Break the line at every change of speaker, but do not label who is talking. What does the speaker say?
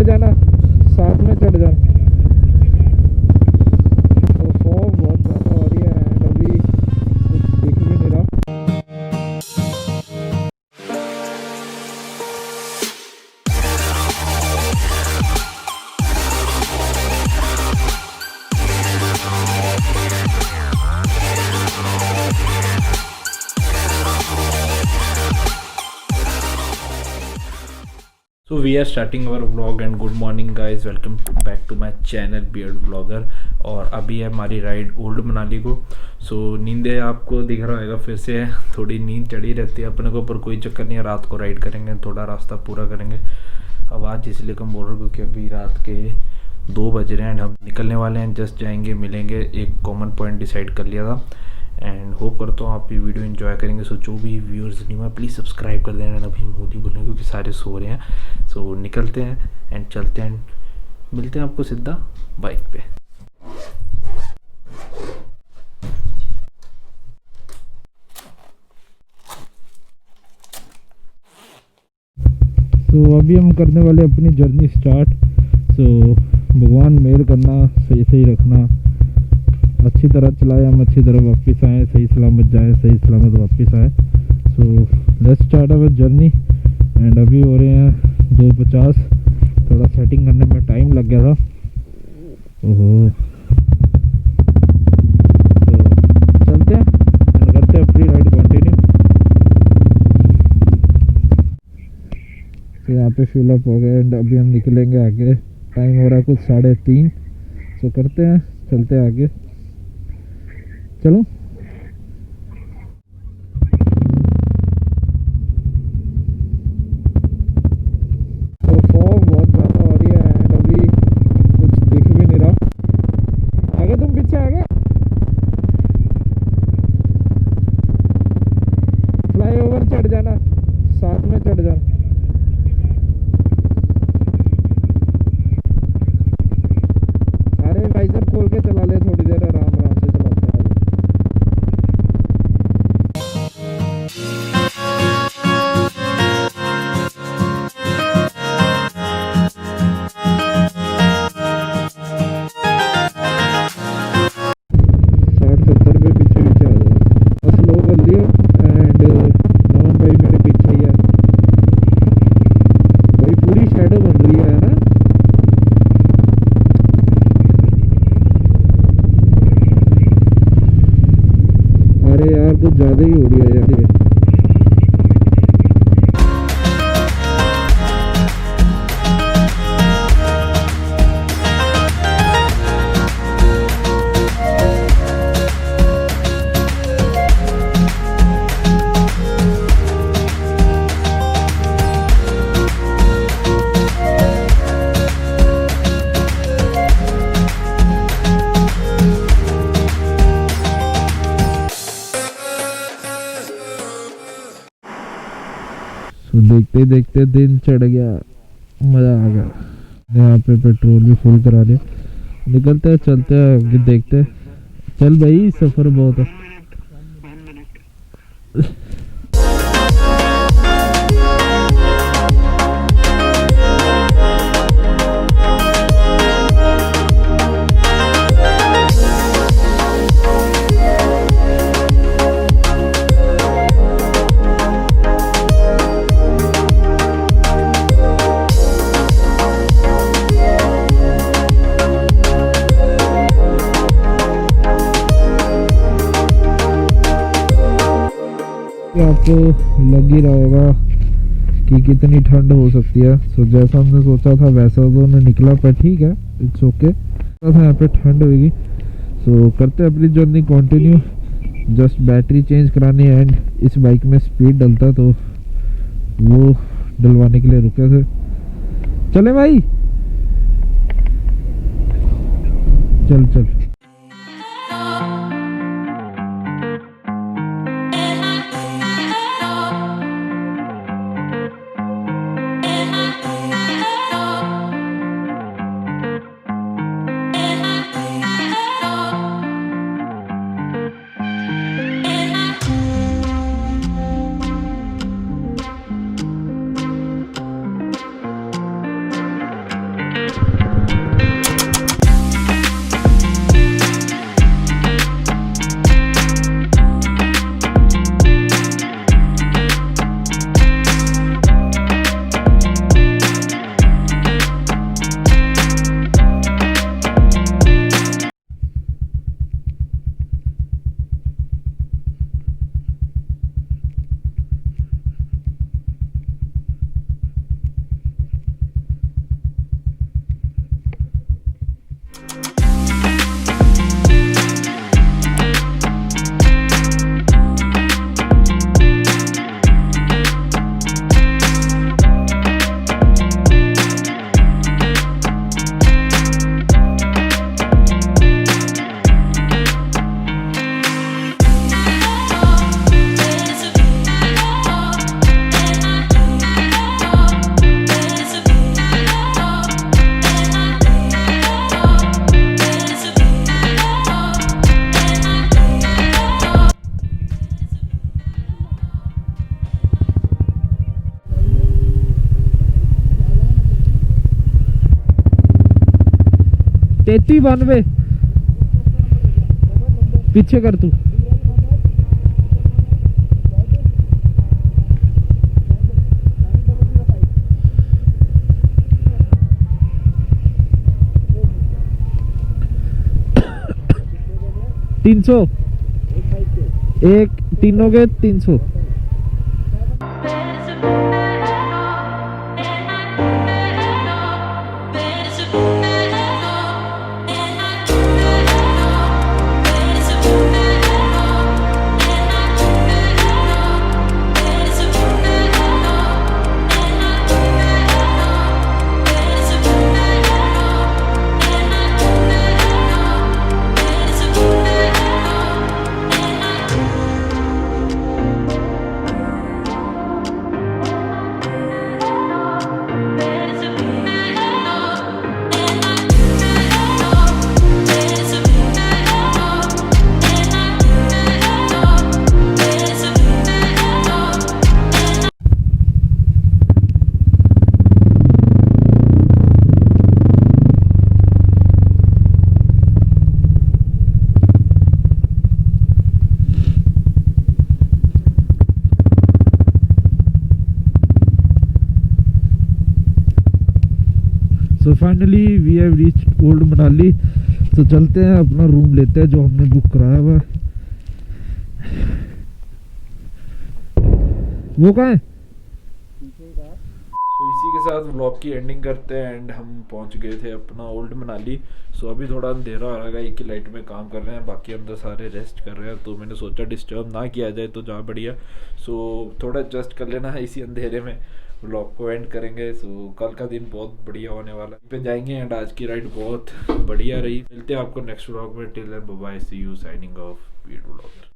जाना, साथ में चढ़ जाना। तो फॉग बहुत ज़्यादा हो रही है एंड अभी कुछ दिख भी नहीं रहा।
So we are starting our vlog and good morning guys, welcome back to my channel beard vlogger। और अभी है हमारी राइड ओल्ड मनाली को। नींद है, आपको दिख रहा होगा, फिर से थोड़ी नींद चढ़ी रहती है अपने को, पर कोई चक्कर नहीं है, रात को राइड करेंगे, थोड़ा रास्ता पूरा करेंगे। अब आज इसलिए कम बोल रहे हो क्योंकि अभी रात के 2 बज रहे हैं एंड हम निकलने वाले हैं, जस्ट जाएंगे, मिलेंगे, एक कॉमन पॉइंट डिसाइड कर लिया था एंड होप करता हूँ आप ये वीडियो एंजॉय करेंगे। सो जो भी व्यूअर्स नहीं हुआ प्लीज़ सब्सक्राइब कर देना, अभी मोदी बोलेंगे क्योंकि सारे सो रहे हैं। सो निकलते हैं एंड चलते हैं, मिलते हैं आपको सीधा बाइक पे।
तो अभी हम करने वाले अपनी जर्नी स्टार्ट। भगवान मेहर करना, सही सही रखना, अच्छी तरह चलाए, हम अच्छी तरह वापस आए, सही सलामत जाए, सही सलामत वापस आए। Let's start our journey and अभी हो रहे हैं 2:50। थोड़ा सेटिंग करने में टाइम लग गया था। ओहो, तो चलते हैं एंड करते हैं अपनी राइड कंटिन्यू। तो यहाँ पे फिल अप हो गए एंड अभी हम निकलेंगे आगे। टाइम हो रहा है कुछ 3:30। तो करते हैं, चलते हैं आगे, चलो। तो फॉग बहुत ज़्यादा हो रही है एंड अभी कुछ दिख भी नहीं रहा। आगे तुम पीछे आगे, फ्लाईओवर चढ़ जाना, साथ में चढ़ जाना। अरे वाइजर खोल के चला ले, थोड़ी देर आराम आराम से चलाते हैं। कुछ ज़्यादा ही हो रही है यार ये। देखते देखते दिन चढ़ गया, मज़ा आ गया। यहाँ पे पेट्रोल भी फुल करा लिया, निकलते हैं, चलते हैं आगे, देखते हैं। चल भाई, सफ़र बहुत है। आपको लग ही रहा होगा कि कितनी ठंड हो सकती है। सो जैसा हमने सोचा था वैसा तो नहीं निकला, पर ठीक है, इट्स ओके। यहाँ पे ठंड होगी। सो करते हैं अपनी journey continue. Just battery change करानी है एंड इस बाइक में स्पीड डलता, तो वो डलवाने के लिए रुके थे। चले भाई, चल चल। 3392 पीछे कर तू। तीन सौ एक तीनों के 300। So finally we have reached old Manali. तो चलते हैं अपना रूम लेते हैं जो हमने बुक कराया हुआ है। वो कहाँ है?
तो इसी के साथ व्लॉग की एंडिंग करते हैं एंड हम पहुंच गए थे अपना ओल्ड मनाली। सो अभी थोड़ा अंधेरा हो रहा है, एक ही लाइट में काम कर रहे हैं, बाकी अंदर सारे रेस्ट कर रहे हैं। तो मैंने सोचा डिस्टर्ब ना किया जाए तो जहाँ बढ़िया। सो थोड़ा एडजस्ट कर लेना है इसी अंधेरे में, व्लॉग को एंड करेंगे। सो कल का दिन बहुत बढ़िया होने वाला है पे जाएंगे एंड आज की राइड बहुत बढ़िया रही। मिलते हैं आपको नेक्स्ट व्लॉग में। Till then bye bye, see you, signing off, video vlogger.